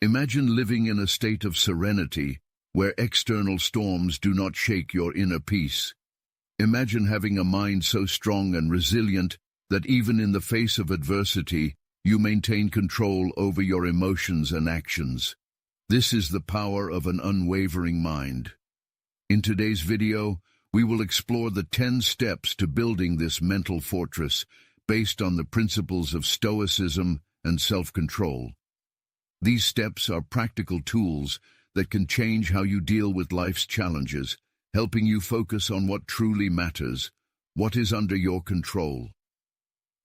Imagine living in a state of serenity where external storms do not shake your inner peace. Imagine having a mind so strong and resilient that even in the face of adversity, you maintain control over your emotions and actions. This is the power of an unwavering mind. In today's video, we will explore the 10 steps to building this mental fortress based on the principles of Stoicism and self-control. These steps are practical tools that can change how you deal with life's challenges, helping you focus on what truly matters, what is under your control.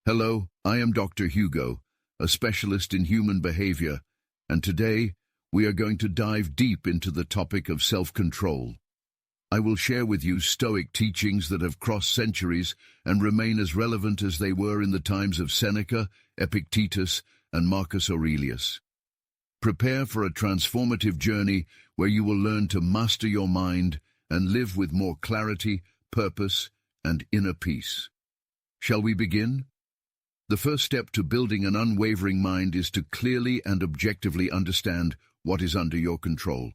Hello, I am Dr. Hugo, a specialist in human behavior, and today we are going to dive deep into the topic of self-control. I will share with you Stoic teachings that have crossed centuries and remain as relevant as they were in the times of Seneca, Epictetus, and Marcus Aurelius. Prepare for a transformative journey where you will learn to master your mind and live with more clarity, purpose, and inner peace. Shall we begin? The first step to building an unwavering mind is to clearly and objectively understand what is under your control.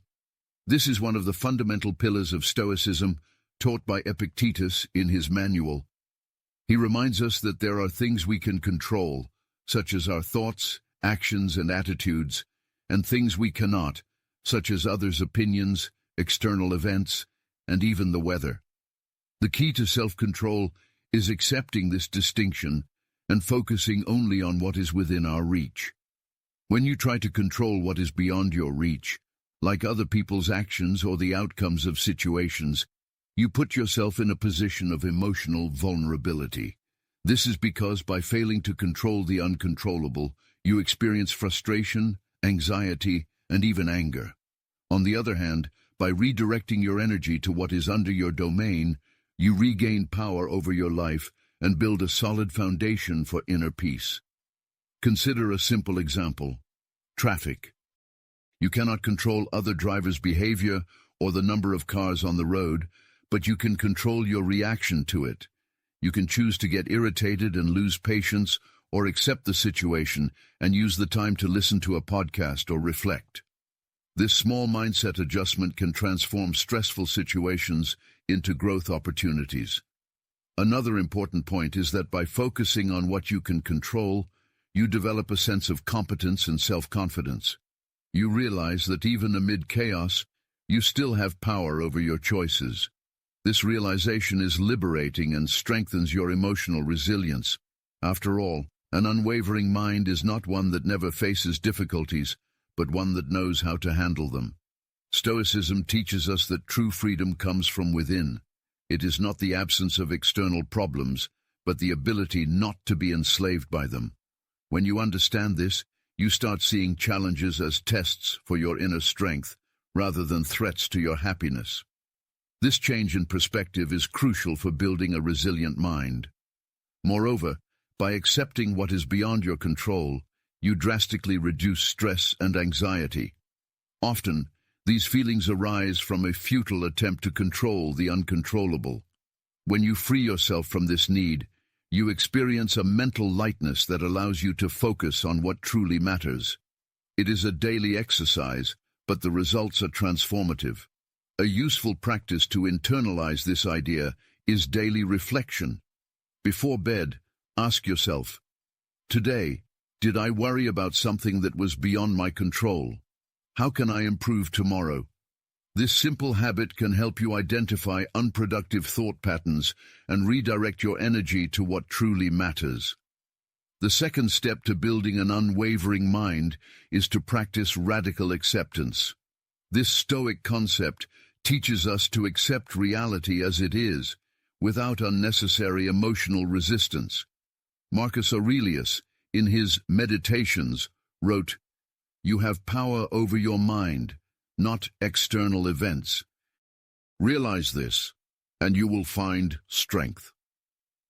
This is one of the fundamental pillars of Stoicism, taught by Epictetus in his manual. He reminds us that there are things we can control, such as our thoughts, actions, and attitudes, and things we cannot, such as others' opinions, external events, and even the weather. The key to self-control is accepting this distinction and focusing only on what is within our reach. When you try to control what is beyond your reach, like other people's actions or the outcomes of situations, you put yourself in a position of emotional vulnerability. This is because by failing to control the uncontrollable, you experience frustration, anxiety, and even anger. On the other hand, by redirecting your energy to what is under your domain, you regain power over your life and build a solid foundation for inner peace. Consider a simple example: traffic. You cannot control other drivers' behavior or the number of cars on the road, but you can control your reaction to it. You can choose to get irritated and lose patience, or accept the situation and use the time to listen to a podcast or reflect. This small mindset adjustment can transform stressful situations into growth opportunities. Another important point is that by focusing on what you can control, you develop a sense of competence and self-confidence. You realize that even amid chaos, you still have power over your choices. This realization is liberating and strengthens your emotional resilience. After all, an unwavering mind is not one that never faces difficulties, but one that knows how to handle them. Stoicism teaches us that true freedom comes from within. It is not the absence of external problems, but the ability not to be enslaved by them. When you understand this, you start seeing challenges as tests for your inner strength, rather than threats to your happiness. This change in perspective is crucial for building a resilient mind. Moreover, by accepting what is beyond your control, you drastically reduce stress and anxiety. Often, these feelings arise from a futile attempt to control the uncontrollable. When you free yourself from this need, you experience a mental lightness that allows you to focus on what truly matters. It is a daily exercise, but the results are transformative. A useful practice to internalize this idea is daily reflection. Before bed, ask yourself, today, did I worry about something that was beyond my control? How can I improve tomorrow? This simple habit can help you identify unproductive thought patterns and redirect your energy to what truly matters. The second step to building an unwavering mind is to practice radical acceptance. This Stoic concept teaches us to accept reality as it is, without unnecessary emotional resistance. Marcus Aurelius, in his Meditations, wrote, "You have power over your mind, not external events. Realize this, and you will find strength."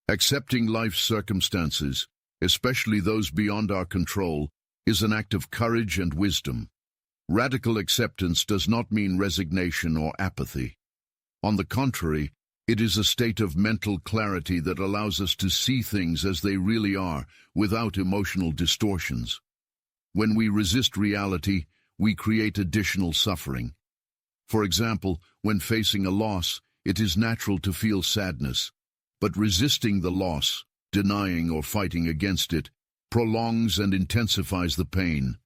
Accepting life's circumstances, especially those beyond our control, is an act of courage and wisdom. Radical acceptance does not mean resignation or apathy. On the contrary, it is a state of mental clarity that allows us to see things as they really are, without emotional distortions. When we resist reality, we create additional suffering. For example, when facing a loss, it is natural to feel sadness, but resisting the loss, denying or fighting against it, prolongs and intensifies the pain.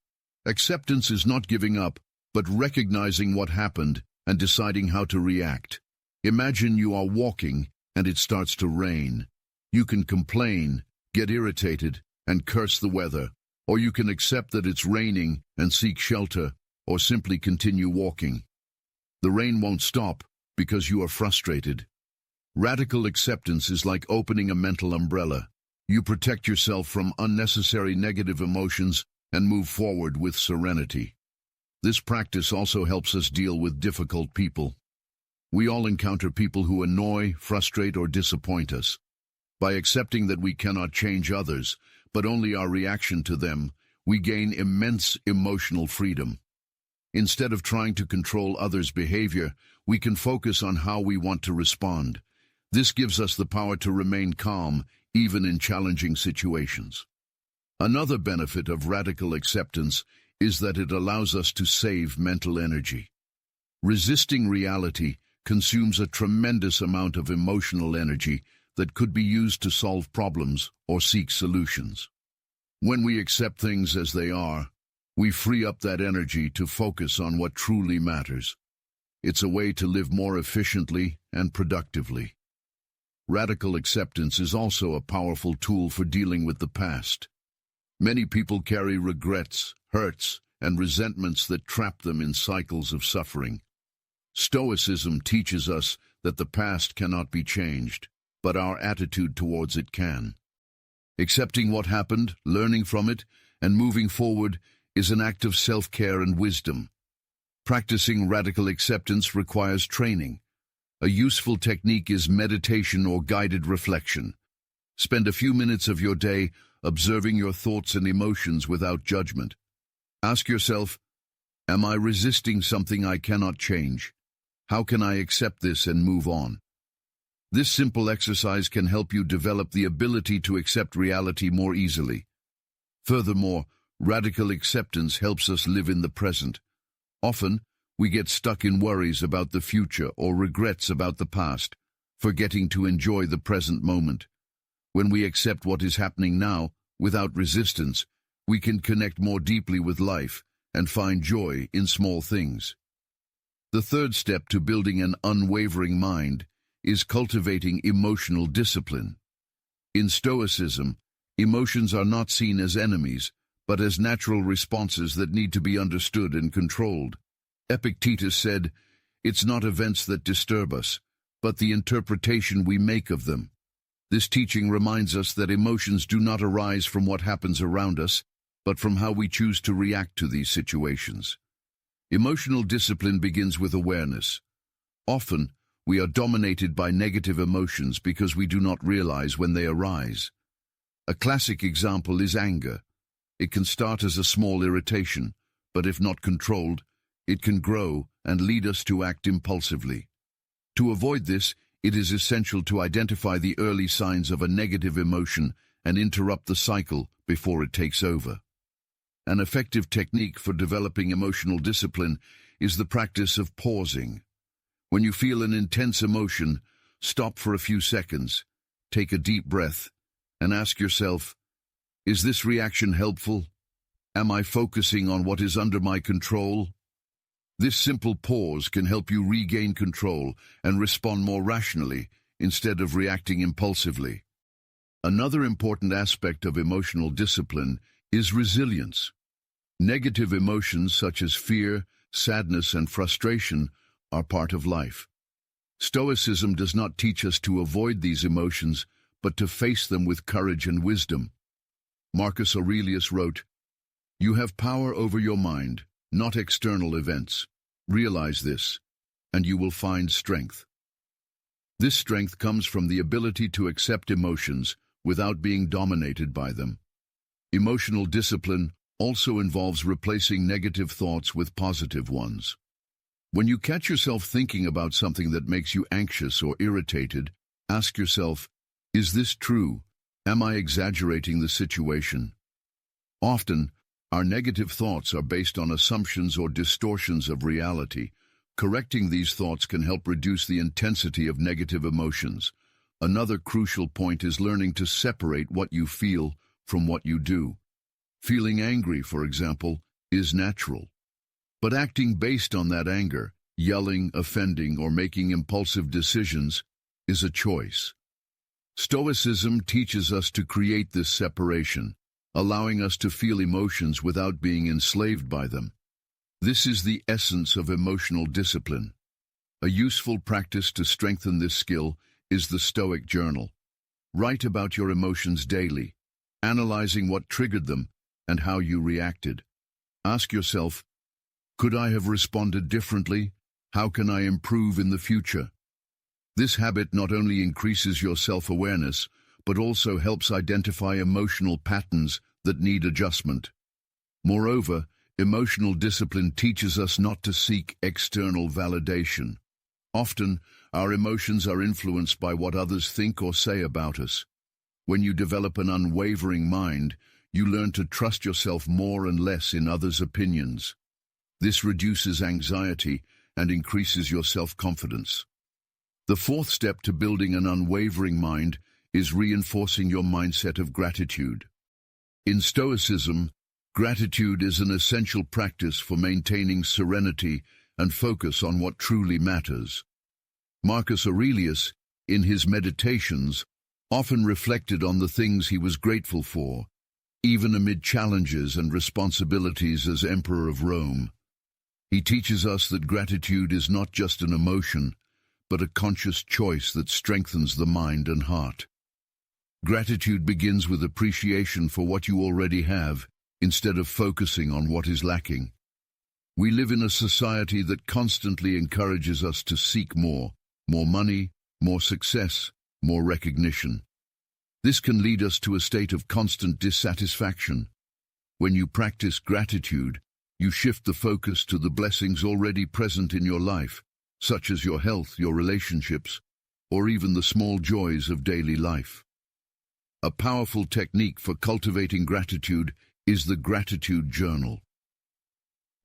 Acceptance is not giving up, but recognizing what happened and deciding how to react. Imagine you are walking and it starts to rain. You can complain, get irritated, and curse the weather, or you can accept that it's raining and seek shelter, or simply continue walking. The rain won't stop because you are frustrated. Radical acceptance is like opening a mental umbrella. You protect yourself from unnecessary negative emotions and move forward with serenity. This practice also helps us deal with difficult people. We all encounter people who annoy, frustrate, or disappoint us. By accepting that we cannot change others, but only our reaction to them, we gain immense emotional freedom. Instead of trying to control others' behavior, we can focus on how we want to respond. This gives us the power to remain calm, even in challenging situations. Another benefit of radical acceptance is that it allows us to save mental energy. Resisting reality consumes a tremendous amount of emotional energy that could be used to solve problems or seek solutions. When we accept things as they are, we free up that energy to focus on what truly matters. It's a way to live more efficiently and productively. Radical acceptance is also a powerful tool for dealing with the past. Many people carry regrets, hurts, and resentments that trap them in cycles of suffering. Stoicism teaches us that the past cannot be changed, but our attitude towards it can. Accepting what happened, learning from it, and moving forward is an act of self-care and wisdom. Practicing radical acceptance requires training. A useful technique is meditation or guided reflection. Spend a few minutes of your day observing your thoughts and emotions without judgment. Ask yourself, am I resisting something I cannot change? How can I accept this and move on? This simple exercise can help you develop the ability to accept reality more easily. Furthermore, radical acceptance helps us live in the present. Often, we get stuck in worries about the future or regrets about the past, forgetting to enjoy the present moment. When we accept what is happening now, without resistance, we can connect more deeply with life and find joy in small things. The third step to building an unwavering mind is cultivating emotional discipline. In Stoicism, emotions are not seen as enemies, but as natural responses that need to be understood and controlled. Epictetus said, "It's not events that disturb us, but the interpretation we make of them." This teaching reminds us that emotions do not arise from what happens around us, but from how we choose to react to these situations. Emotional discipline begins with awareness. Often, we are dominated by negative emotions because we do not realize when they arise. A classic example is anger. It can start as a small irritation, but if not controlled, it can grow and lead us to act impulsively. To avoid this, it is essential to identify the early signs of a negative emotion and interrupt the cycle before it takes over. An effective technique for developing emotional discipline is the practice of pausing. When you feel an intense emotion, stop for a few seconds, take a deep breath, and ask yourself, is this reaction helpful? Am I focusing on what is under my control? This simple pause can help you regain control and respond more rationally instead of reacting impulsively. Another important aspect of emotional discipline is resilience. Negative emotions such as fear, sadness, and frustration are part of life. Stoicism does not teach us to avoid these emotions, but to face them with courage and wisdom. Marcus Aurelius wrote, "You have power over your mind, not external events. Realize this, and you will find strength." This strength comes from the ability to accept emotions without being dominated by them. Emotional discipline also involves replacing negative thoughts with positive ones. When you catch yourself thinking about something that makes you anxious or irritated, ask yourself, is this true? Am I exaggerating the situation? Often, Our negative thoughts are based on assumptions or distortions of reality. Correcting these thoughts can help reduce the intensity of negative emotions. Another crucial point is learning to separate what you feel from what you do. Feeling angry, for example, is natural. But acting based on that anger, yelling, offending, or making impulsive decisions, is a choice. Stoicism teaches us to create this separation, allowing us to feel emotions without being enslaved by them. This is the essence of emotional discipline. A useful practice to strengthen this skill is the Stoic Journal. Write about your emotions daily, analyzing what triggered them and how you reacted. Ask yourself, could I have responded differently? How can I improve in the future? This habit not only increases your self-awareness, but also helps identify emotional patterns that need adjustment. Moreover, emotional discipline teaches us not to seek external validation. Often, our emotions are influenced by what others think or say about us. When you develop an unwavering mind, you learn to trust yourself more and less in others' opinions. This reduces anxiety and increases your self-confidence. The fourth step to building an unwavering mind is reinforcing your mindset of gratitude. In Stoicism, gratitude is an essential practice for maintaining serenity and focus on what truly matters. Marcus Aurelius, in his Meditations, often reflected on the things he was grateful for, even amid challenges and responsibilities as Emperor of Rome. He teaches us that gratitude is not just an emotion, but a conscious choice that strengthens the mind and heart. Gratitude begins with appreciation for what you already have, instead of focusing on what is lacking. We live in a society that constantly encourages us to seek more money, more success, more recognition. This can lead us to a state of constant dissatisfaction. When you practice gratitude, you shift the focus to the blessings already present in your life, such as your health, your relationships, or even the small joys of daily life. A powerful technique for cultivating gratitude is the Gratitude Journal.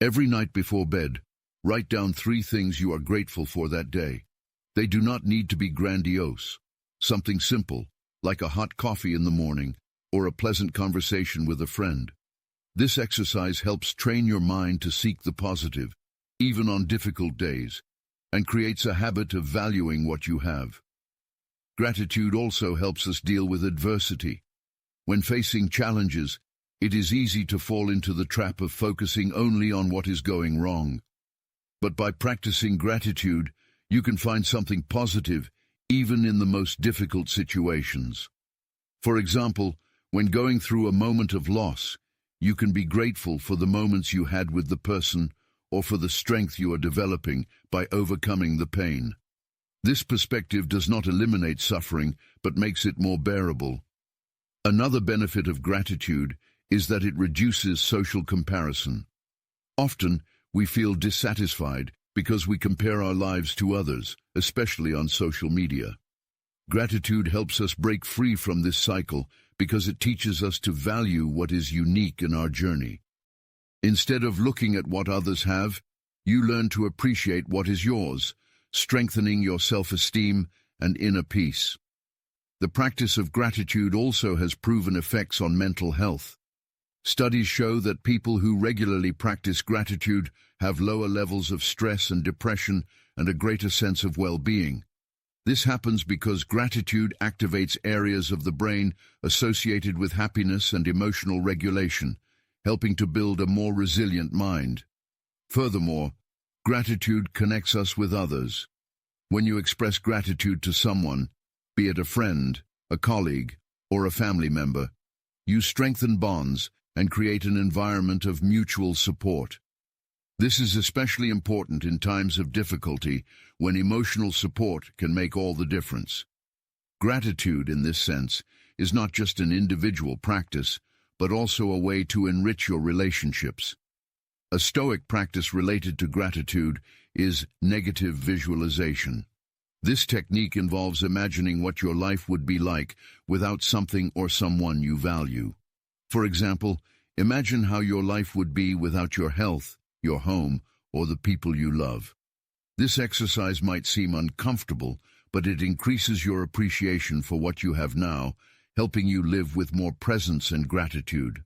Every night before bed, write down 3 things you are grateful for that day. They do not need to be grandiose. Something simple, like a hot coffee in the morning or a pleasant conversation with a friend. This exercise helps train your mind to seek the positive, even on difficult days, and creates a habit of valuing what you have. Gratitude also helps us deal with adversity. When facing challenges, it is easy to fall into the trap of focusing only on what is going wrong. But by practicing gratitude, you can find something positive even in the most difficult situations. For example, when going through a moment of loss, you can be grateful for the moments you had with the person or for the strength you are developing by overcoming the pain. This perspective does not eliminate suffering, but makes it more bearable. Another benefit of gratitude is that it reduces social comparison. Often, we feel dissatisfied because we compare our lives to others, especially on social media. Gratitude helps us break free from this cycle because it teaches us to value what is unique in our journey. Instead of looking at what others have, you learn to appreciate what is yours, strengthening your self-esteem and inner peace. The practice of gratitude also has proven effects on mental health. Studies show that people who regularly practice gratitude have lower levels of stress and depression and a greater sense of well-being. This happens because gratitude activates areas of the brain associated with happiness and emotional regulation, helping to build a more resilient mind. Furthermore, gratitude connects us with others. When you express gratitude to someone, be it a friend, a colleague, or a family member, you strengthen bonds and create an environment of mutual support. This is especially important in times of difficulty when emotional support can make all the difference. Gratitude, in this sense, is not just an individual practice, but also a way to enrich your relationships. A Stoic practice related to gratitude is negative visualization. This technique involves imagining what your life would be like without something or someone you value. For example, Imagine how your life would be without your health, your home, or the people you love. This exercise might seem uncomfortable, but it increases your appreciation for what you have now, helping you live with more presence and gratitude.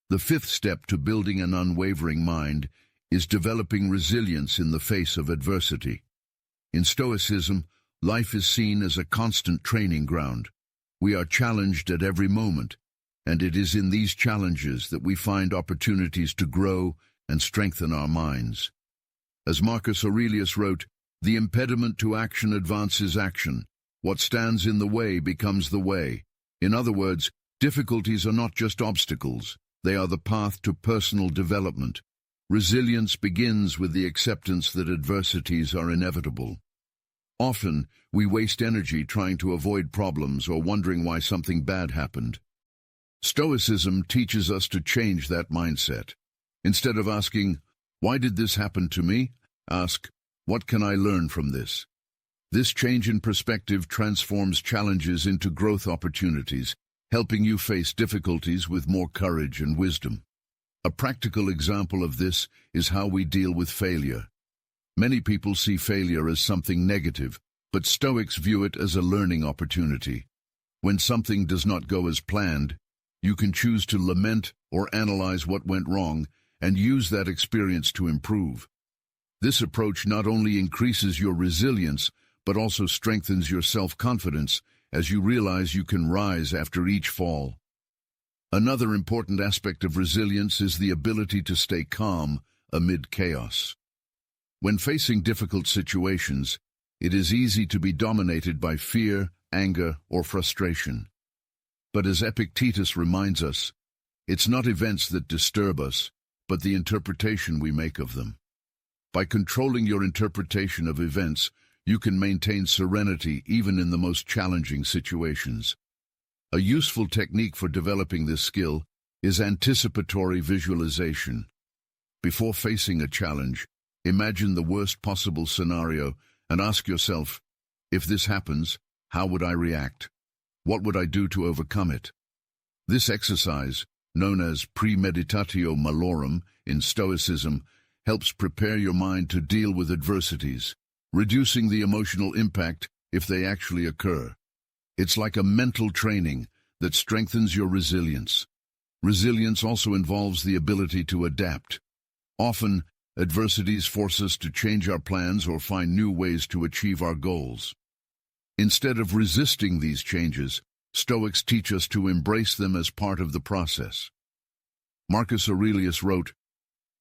The fifth step to building an unwavering mind is developing resilience in the face of adversity. In Stoicism, life is seen as a constant training ground. We are challenged at every moment, and it is in these challenges that we find opportunities to grow and strengthen our minds. As Marcus Aurelius wrote, "The impediment to action advances action. What stands in the way becomes the way." In other words, difficulties are not just obstacles, they are the path to personal development. Resilience begins with the acceptance that adversities are inevitable. Often, we waste energy trying to avoid problems or wondering why something bad happened. Stoicism teaches us to change that mindset. Instead of asking, "Why did this happen to me?" ask, "What can I learn from this?" This change in perspective transforms challenges into growth opportunities, helping you face difficulties with more courage and wisdom. A practical example of this is how we deal with failure. Many people see failure as something negative, but Stoics view it as a learning opportunity. When something does not go as planned, you can choose to lament or analyze what went wrong and use that experience to improve. This approach not only increases your resilience, but also strengthens your self-confidence as you realize you can rise after each fall. Another important aspect of resilience is the ability to stay calm amid chaos. When facing difficult situations, it is easy to be dominated by fear, anger, or frustration. But as Epictetus reminds us, it's not events that disturb us, but the interpretation we make of them. By controlling your interpretation of events, you can maintain serenity even in the most challenging situations. A useful technique for developing this skill is anticipatory visualization. Before facing a challenge, imagine the worst possible scenario and ask yourself, if this happens, how would I react? What would I do to overcome it? This exercise, known as premeditatio malorum in Stoicism, helps prepare your mind to deal with adversities, reducing the emotional impact if they actually occur. It's like a mental training that strengthens your resilience. Resilience also involves the ability to adapt. Often, adversities force us to change our plans or find new ways to achieve our goals. Instead of resisting these changes, Stoics teach us to embrace them as part of the process. Marcus Aurelius wrote,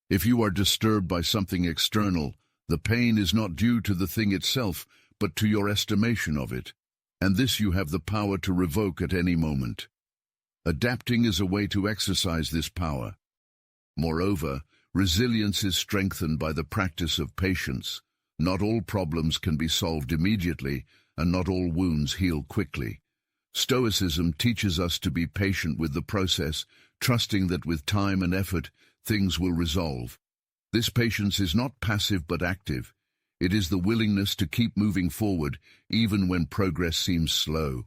"If you are disturbed by something external, the pain is not due to the thing itself, but to your estimation of it, and this you have the power to revoke at any moment." Adapting is a way to exercise this power. Moreover, resilience is strengthened by the practice of patience. Not all problems can be solved immediately, and not all wounds heal quickly. Stoicism teaches us to be patient with the process, trusting that with time and effort, things will resolve. This patience is not passive but active. It is the willingness to keep moving forward, even when progress seems slow.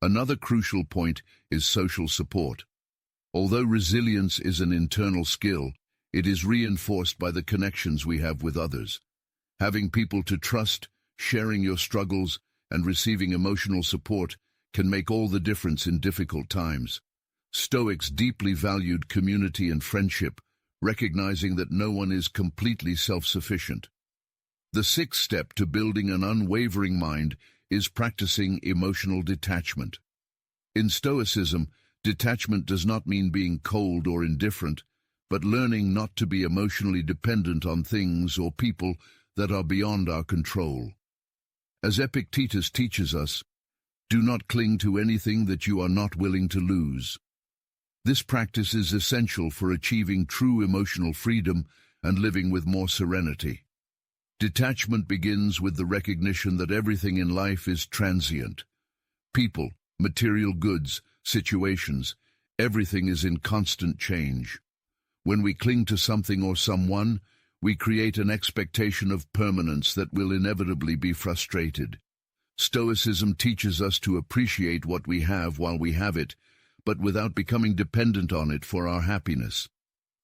Another crucial point is social support. Although resilience is an internal skill, it is reinforced by the connections we have with others. Having people to trust, sharing your struggles, and receiving emotional support can make all the difference in difficult times. Stoics deeply valued community and friendship, recognizing that no one is completely self-sufficient. The sixth step to building an unwavering mind is practicing emotional detachment. In Stoicism, detachment does not mean being cold or indifferent, but learning not to be emotionally dependent on things or people that are beyond our control. As Epictetus teaches us, do not cling to anything that you are not willing to lose. This practice is essential for achieving true emotional freedom and living with more serenity. Detachment begins with the recognition that everything in life is transient. People, material goods, situations, everything is in constant change. When we cling to something or someone, we create an expectation of permanence that will inevitably be frustrated. Stoicism teaches us to appreciate what we have while we have it, but without becoming dependent on it for our happiness.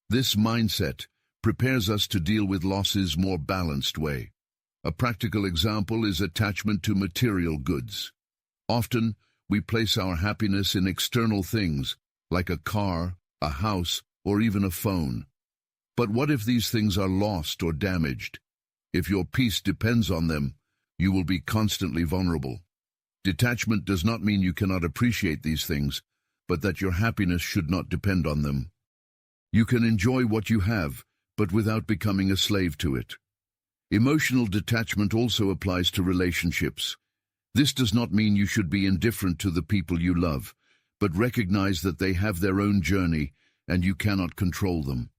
This mindset prepares us to deal with losses more balanced way. A practical example is attachment to material goods. Often, we place our happiness in external things, like a car, a house, or even a phone. But what if these things are lost or damaged? If your peace depends on them, you will be constantly vulnerable. Detachment does not mean you cannot appreciate these things, but that your happiness should not depend on them. You can enjoy what you have, but without becoming a slave to it. Emotional detachment also applies to relationships. This does not mean you should be indifferent to the people you love, but recognize that they have their own journey and you cannot control them.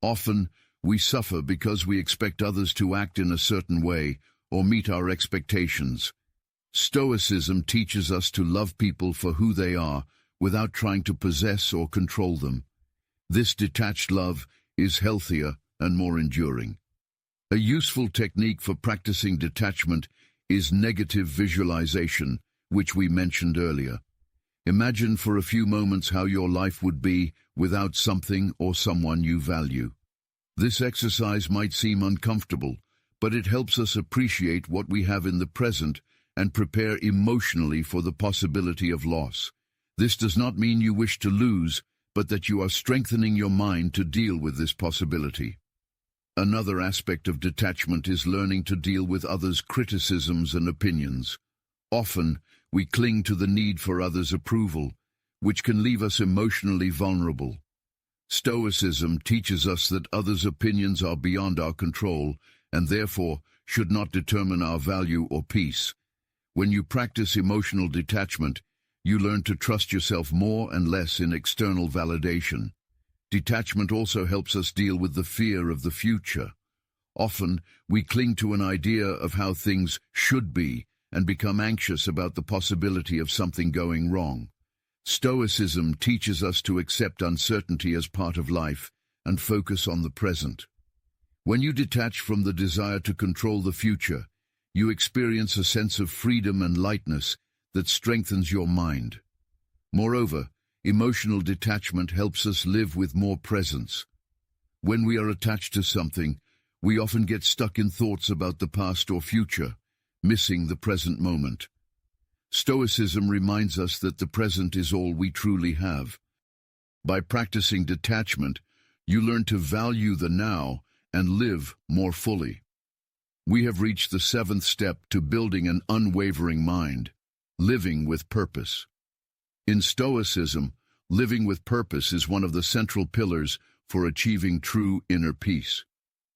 Often, we suffer because we expect others to act in a certain way or meet our expectations. Stoicism teaches us to love people for who they are without trying to possess or control them. This detached love is healthier and more enduring. A useful technique for practicing detachment is negative visualization, which we mentioned earlier. Imagine for a few moments how your life would be without something or someone you value. This exercise might seem uncomfortable, but it helps us appreciate what we have in the present and prepare emotionally for the possibility of loss. This does not mean you wish to lose, but that you are strengthening your mind to deal with this possibility. Another aspect of detachment is learning to deal with others' criticisms and opinions. Often, we cling to the need for others' approval, which can leave us emotionally vulnerable. Stoicism teaches us that others' opinions are beyond our control and therefore should not determine our value or peace. When you practice emotional detachment, you learn to trust yourself more and less in external validation. Detachment also helps us deal with the fear of the future. Often, we cling to an idea of how things should be and become anxious about the possibility of something going wrong. Stoicism teaches us to accept uncertainty as part of life and focus on the present. When you detach from the desire to control the future, you experience a sense of freedom and lightness that strengthens your mind. Moreover, emotional detachment helps us live with more presence. When we are attached to something, we often get stuck in thoughts about the past or future, missing the present moment. Stoicism reminds us that the present is all we truly have. By practicing detachment, you learn to value the now and live more fully. We have reached the seventh step to building an unwavering mind, living with purpose. In Stoicism, living with purpose is one of the central pillars for achieving true inner peace.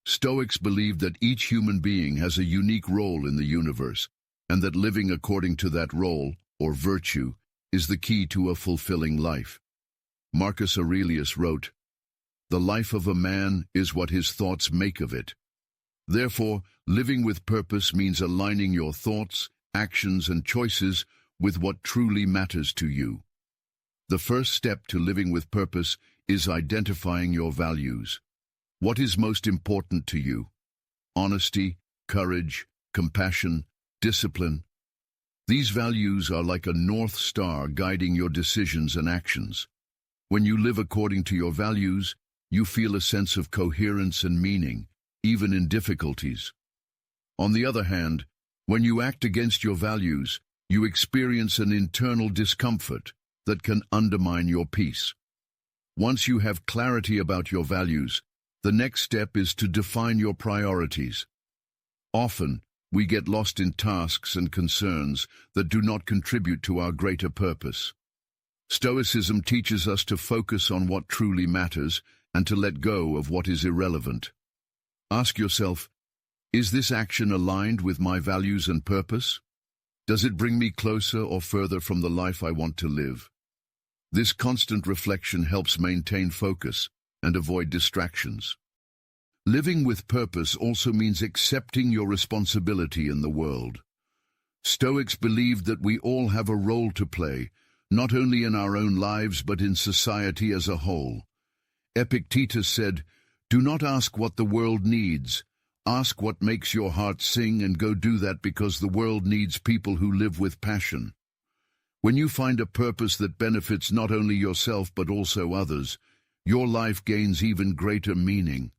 Stoics believe that each human being has a unique role in the universe, and that living according to that role, or virtue, is the key to a fulfilling life. Marcus Aurelius wrote, "The life of a man is what his thoughts make of it." Therefore, living with purpose means aligning your thoughts, actions, and choices with what truly matters to you. The first step to living with purpose is identifying your values. What is most important to you? Honesty, courage, compassion, discipline. These values are like a North Star guiding your decisions and actions. When you live according to your values, you feel a sense of coherence and meaning, even in difficulties. On the other hand, when you act against your values, you experience an internal discomfort that can undermine your peace. Once you have clarity about your values, the next step is to define your priorities. Often, we get lost in tasks and concerns that do not contribute to our greater purpose. Stoicism teaches us to focus on what truly matters and to let go of what is irrelevant. Ask yourself, is this action aligned with my values and purpose? Does it bring me closer or further from the life I want to live? This constant reflection helps maintain focus and avoid distractions. Living with purpose also means accepting your responsibility in the world. Stoics believe that we all have a role to play, not only in our own lives but in society as a whole. Epictetus said, "Do not ask what the world needs. Ask what makes your heart sing and go do that because the world needs people who live with passion." When you find a purpose that benefits not only yourself but also others, your life gains even greater meaning.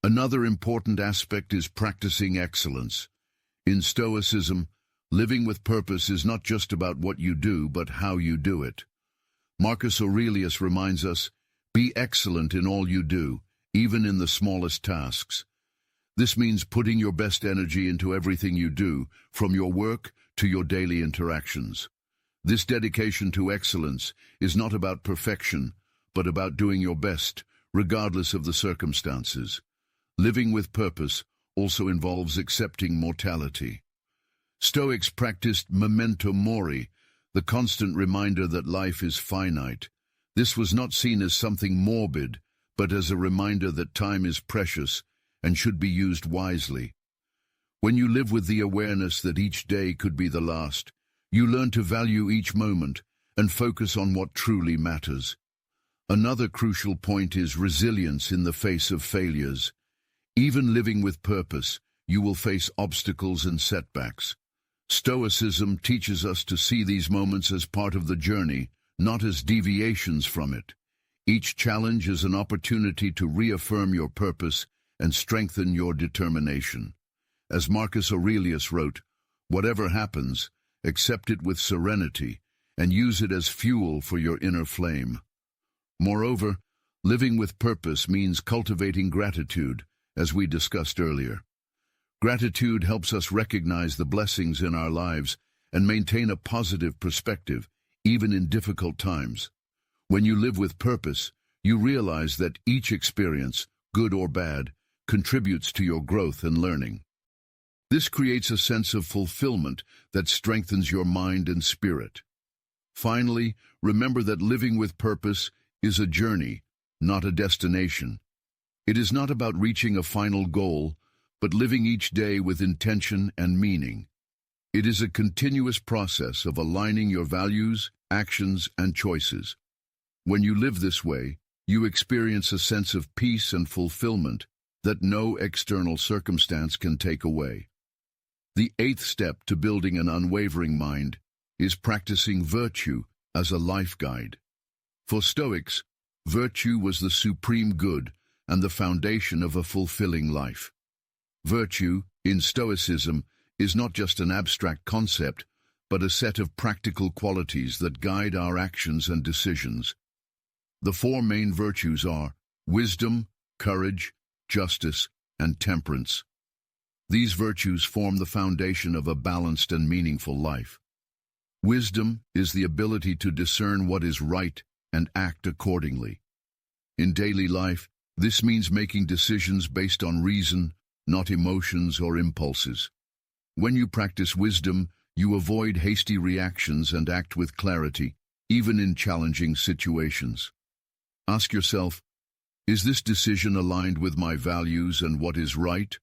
Another important aspect is practicing excellence. In Stoicism, living with purpose is not just about what you do, but how you do it. Marcus Aurelius reminds us, "Be excellent in all you do, even in the smallest tasks." This means putting your best energy into everything you do, from your work to your daily interactions. This dedication to excellence is not about perfection, but about doing your best, regardless of the circumstances. Living with purpose also involves accepting mortality. Stoics practiced memento mori, the constant reminder that life is finite. This was not seen as something morbid, but as a reminder that time is precious and should be used wisely. When you live with the awareness that each day could be the last, you learn to value each moment and focus on what truly matters. Another crucial point is resilience in the face of failures. Even living with purpose, you will face obstacles and setbacks. Stoicism teaches us to see these moments as part of the journey, not as deviations from it. Each challenge is an opportunity to reaffirm your purpose and strengthen your determination. As Marcus Aurelius wrote, "Whatever happens, accept it with serenity and use it as fuel for your inner flame." Moreover, living with purpose means cultivating gratitude, as we discussed earlier. Gratitude helps us recognize the blessings in our lives and maintain a positive perspective, even in difficult times. When you live with purpose, you realize that each experience, good or bad, contributes to your growth and learning. This creates a sense of fulfillment that strengthens your mind and spirit. Finally, remember that living with purpose is a journey, not a destination. It is not about reaching a final goal, but living each day with intention and meaning. It is a continuous process of aligning your values, actions, and choices. When you live this way, you experience a sense of peace and fulfillment that no external circumstance can take away. The eighth step to building an unwavering mind is practicing virtue as a life guide. For Stoics, virtue was the supreme good and the foundation of a fulfilling life. Virtue, in Stoicism, is not just an abstract concept, but a set of practical qualities that guide our actions and decisions. The four main virtues are wisdom, courage, justice, and temperance. These virtues form the foundation of a balanced and meaningful life. Wisdom is the ability to discern what is right and act accordingly. In daily life, this means making decisions based on reason, not emotions or impulses. When you practice wisdom, you avoid hasty reactions and act with clarity, even in challenging situations. Ask yourself, is this decision aligned with my values and what is right?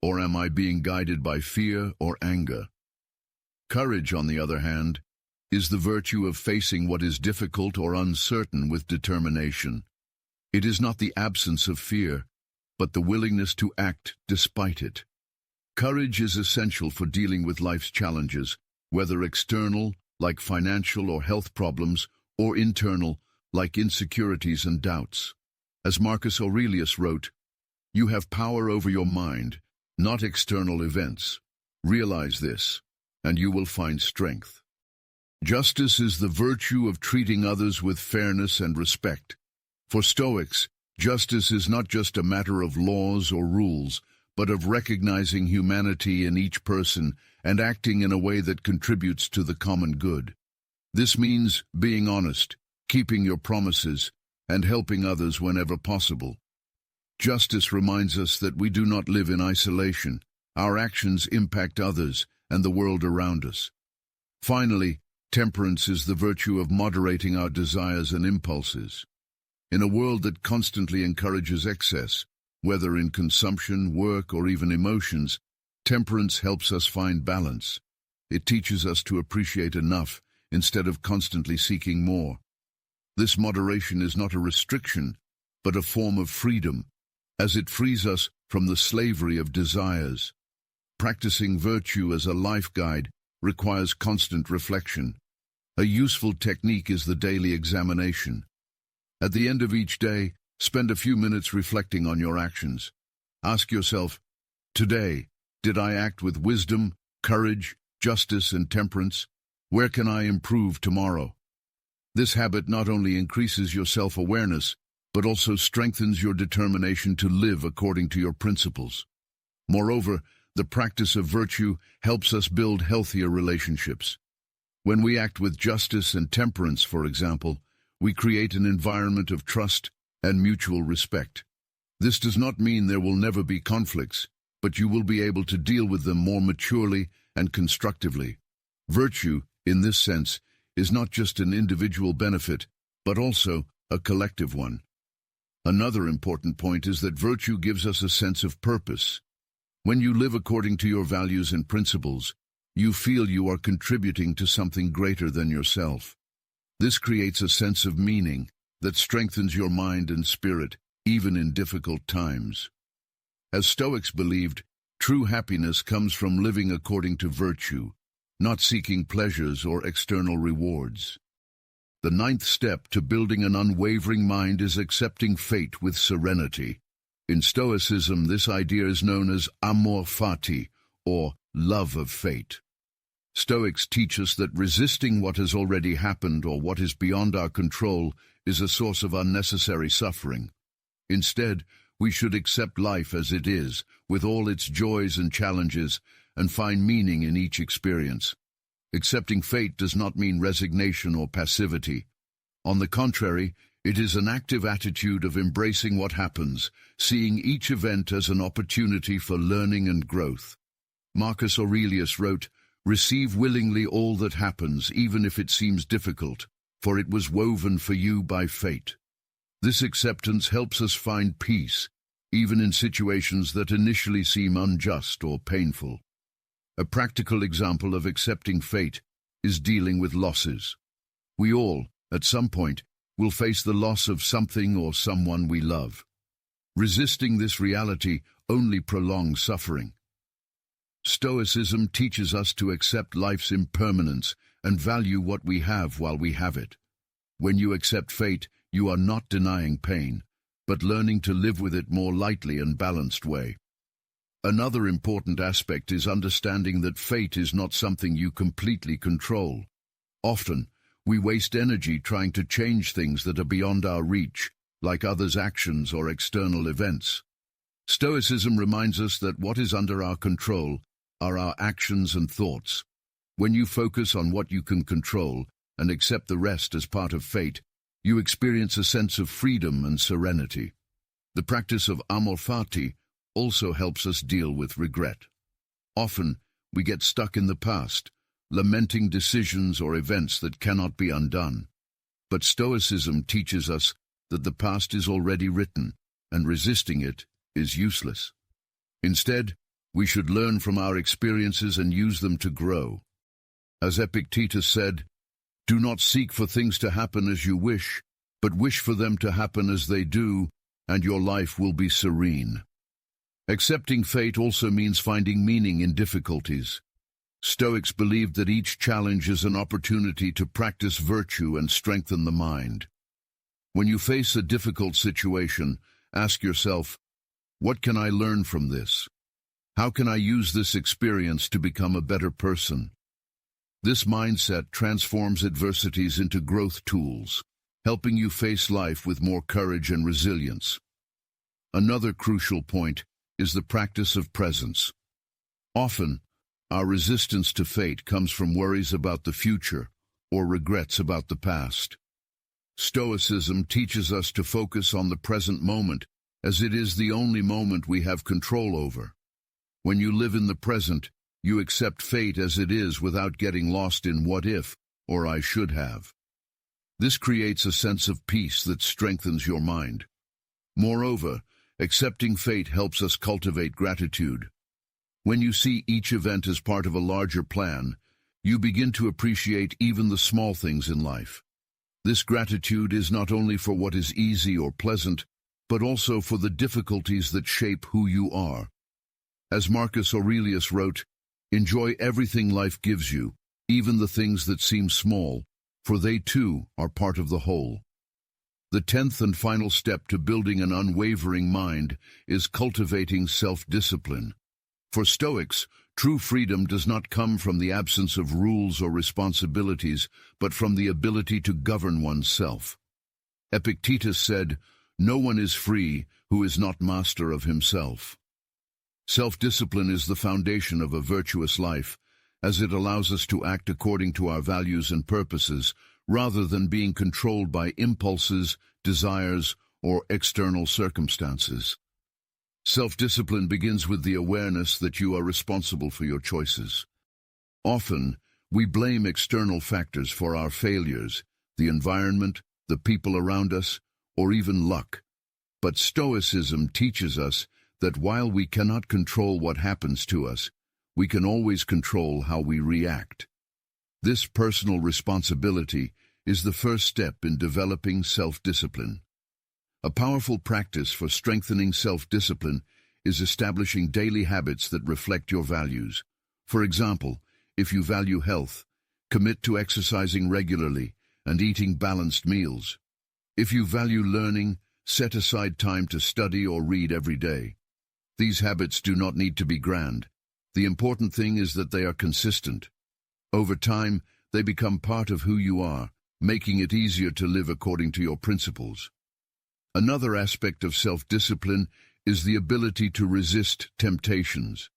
Or am I being guided by fear or anger? Courage, on the other hand, is the virtue of facing what is difficult or uncertain with determination. It is not the absence of fear, but the willingness to act despite it. Courage is essential for dealing with life's challenges, whether external, like financial or health problems, or internal, like insecurities and doubts. As Marcus Aurelius wrote, "You have power over your mind, not external events. Realize this, and you will find strength." Justice is the virtue of treating others with fairness and respect. For Stoics, justice is not just a matter of laws or rules, but of recognizing humanity in each person and acting in a way that contributes to the common good. This means being honest, keeping your promises, and helping others whenever possible. Justice reminds us that we do not live in isolation. Our actions impact others and the world around us. Finally, temperance is the virtue of moderating our desires and impulses. In a world that constantly encourages excess, whether in consumption, work, or even emotions, temperance helps us find balance. It teaches us to appreciate enough instead of constantly seeking more. This moderation is not a restriction, but a form of freedom, as it frees us from the slavery of desires. Practicing virtue as a life guide requires constant reflection. A useful technique is the daily examination. At the end of each day, spend a few minutes reflecting on your actions. Ask yourself, today, did I act with wisdom, courage, justice, and temperance? Where can I improve tomorrow? This habit not only increases your self-awareness, but also strengthens your determination to live according to your principles. Moreover, the practice of virtue helps us build healthier relationships. When we act with justice and temperance, for example, we create an environment of trust and mutual respect. This does not mean there will never be conflicts, but you will be able to deal with them more maturely and constructively. Virtue, in this sense, is not just an individual benefit, but also a collective one. Another important point is that virtue gives us a sense of purpose. When you live according to your values and principles, you feel you are contributing to something greater than yourself. This creates a sense of meaning that strengthens your mind and spirit, even in difficult times. As Stoics believed, true happiness comes from living according to virtue, not seeking pleasures or external rewards. The ninth step to building an unwavering mind is accepting fate with serenity. In Stoicism, this idea is known as amor fati, or love of fate. Stoics teach us that resisting what has already happened or what is beyond our control is a source of unnecessary suffering. Instead, we should accept life as it is, with all its joys and challenges, and find meaning in each experience. Accepting fate does not mean resignation or passivity. On the contrary, it is an active attitude of embracing what happens, seeing each event as an opportunity for learning and growth. Marcus Aurelius wrote, "Receive willingly all that happens, even if it seems difficult, for it was woven for you by fate." This acceptance helps us find peace, even in situations that initially seem unjust or painful. A practical example of accepting fate is dealing with losses. We all, at some point, will face the loss of something or someone we love. Resisting this reality only prolongs suffering. Stoicism teaches us to accept life's impermanence and value what we have while we have it. When you accept fate, you are not denying pain, but learning to live with it more lightly and balanced way. Another important aspect is understanding that fate is not something you completely control. Often, we waste energy trying to change things that are beyond our reach, like others' actions or external events. Stoicism reminds us that what is under our control are our actions and thoughts. When you focus on what you can control and accept the rest as part of fate, you experience a sense of freedom and serenity. The practice of amor fati also helps us deal with regret. Often, we get stuck in the past, lamenting decisions or events that cannot be undone. But Stoicism teaches us that the past is already written, and resisting it is useless. Instead, we should learn from our experiences and use them to grow. As Epictetus said, "Do not seek for things to happen as you wish, but wish for them to happen as they do, and your life will be serene." Accepting fate also means finding meaning in difficulties. Stoics believed that each challenge is an opportunity to practice virtue and strengthen the mind. When you face a difficult situation, ask yourself, what can I learn from this? How can I use this experience to become a better person? This mindset transforms adversities into growth tools, helping you face life with more courage and resilience. Another crucial point is the practice of presence. Often, our resistance to fate comes from worries about the future or regrets about the past. Stoicism teaches us to focus on the present moment, as it is the only moment we have control over. When you live in the present, you accept fate as it is without getting lost in what if or I should have. This creates a sense of peace that strengthens your mind. Moreover, accepting fate helps us cultivate gratitude. When you see each event as part of a larger plan, you begin to appreciate even the small things in life. This gratitude is not only for what is easy or pleasant, but also for the difficulties that shape who you are. As Marcus Aurelius wrote, "Enjoy everything life gives you, even the things that seem small, for they too are part of the whole. The 10th and final step to building an unwavering mind is cultivating self-discipline. For Stoics, true freedom does not come from the absence of rules or responsibilities, but from the ability to govern oneself. Epictetus said, "No one is free who is not master of himself." Self-discipline is the foundation of a virtuous life, as it allows us to act according to our values and purposes, rather than being controlled by impulses, desires, or external circumstances. Self-discipline begins with the awareness that you are responsible for your choices. Often, we blame external factors for our failures, the environment, the people around us, or even luck. But Stoicism teaches us that while we cannot control what happens to us, we can always control how we react. This personal responsibility is the first step in developing self-discipline. A powerful practice for strengthening self-discipline is establishing daily habits that reflect your values. For example, if you value health, commit to exercising regularly and eating balanced meals. If you value learning, set aside time to study or read every day. These habits do not need to be grand. The important thing is that they are consistent. Over time, they become part of who you are, making it easier to live according to your principles. Another aspect of self-discipline is the ability to resist temptations.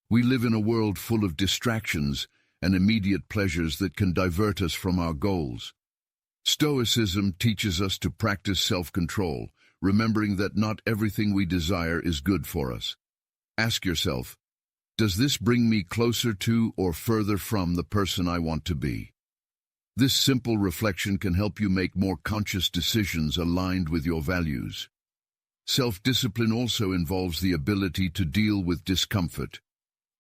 We live in a world full of distractions and immediate pleasures that can divert us from our goals. Stoicism teaches us to practice self-control, remembering that not everything we desire is good for us. Ask yourself, does this bring me closer to or further from the person I want to be? This simple reflection can help you make more conscious decisions aligned with your values. Self-discipline also involves the ability to deal with discomfort.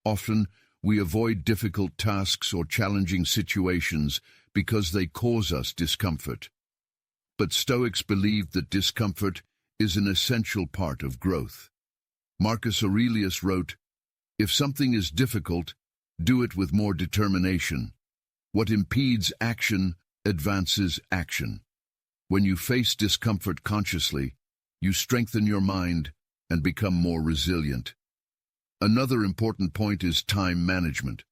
Often, we avoid difficult tasks or challenging situations because they cause us discomfort. But Stoics believe that discomfort is an essential part of growth. Marcus Aurelius wrote, "If something is difficult, do it with more determination. What impedes action advances action." When you face discomfort consciously, you strengthen your mind and become more resilient. Another important point is time management.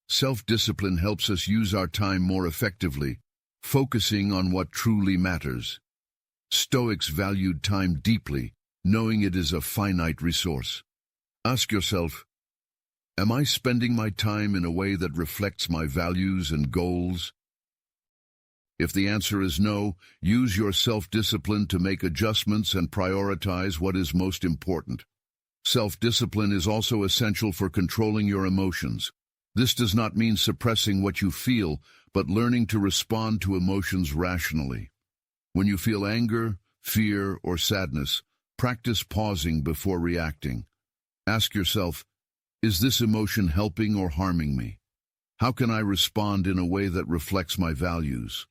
Self-discipline helps us use our time more effectively, focusing on what truly matters. Stoics valued time deeply, knowing it is a finite resource. Ask yourself, am I spending my time in a way that reflects my values and goals? If the answer is no, use your self-discipline to make adjustments and prioritize what is most important. Self-discipline is also essential for controlling your emotions. This does not mean suppressing what you feel, but learning to respond to emotions rationally. When you feel anger, fear, or sadness, practice pausing before reacting. Ask yourself, is this emotion helping or harming me? How can I respond in a way that reflects my values?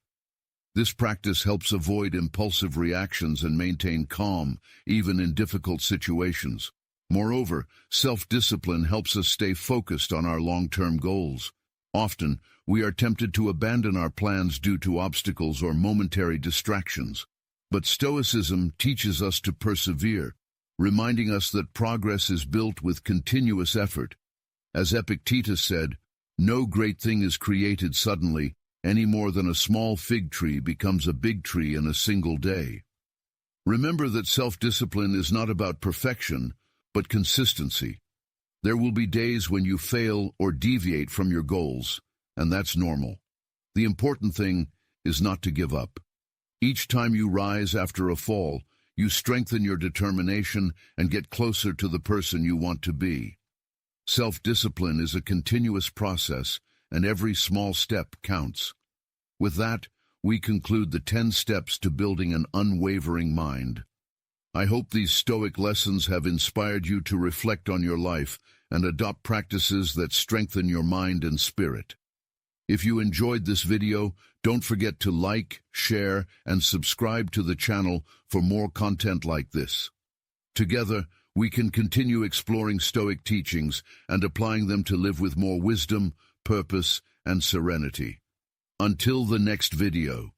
This practice helps avoid impulsive reactions and maintain calm, even in difficult situations. Moreover, self-discipline helps us stay focused on our long-term goals. Often, we are tempted to abandon our plans due to obstacles or momentary distractions. But Stoicism teaches us to persevere, reminding us that progress is built with continuous effort. As Epictetus said, "No great thing is created suddenly, any more than a small fig tree becomes a big tree in a single day." Remember that self-discipline is not about perfection, but consistency. There will be days when you fail or deviate from your goals, and that's normal. The important thing is not to give up. Each time you rise after a fall, you strengthen your determination and get closer to the person you want to be. Self-discipline is a continuous process, and every small step counts. With that, we conclude the 10 steps to building an unwavering mind. I hope these Stoic lessons have inspired you to reflect on your life and adopt practices that strengthen your mind and spirit. If you enjoyed this video, don't forget to like, share, and subscribe to the channel for more content like this. Together, we can continue exploring Stoic teachings and applying them to live with more wisdom, purpose, and serenity. Until the next video.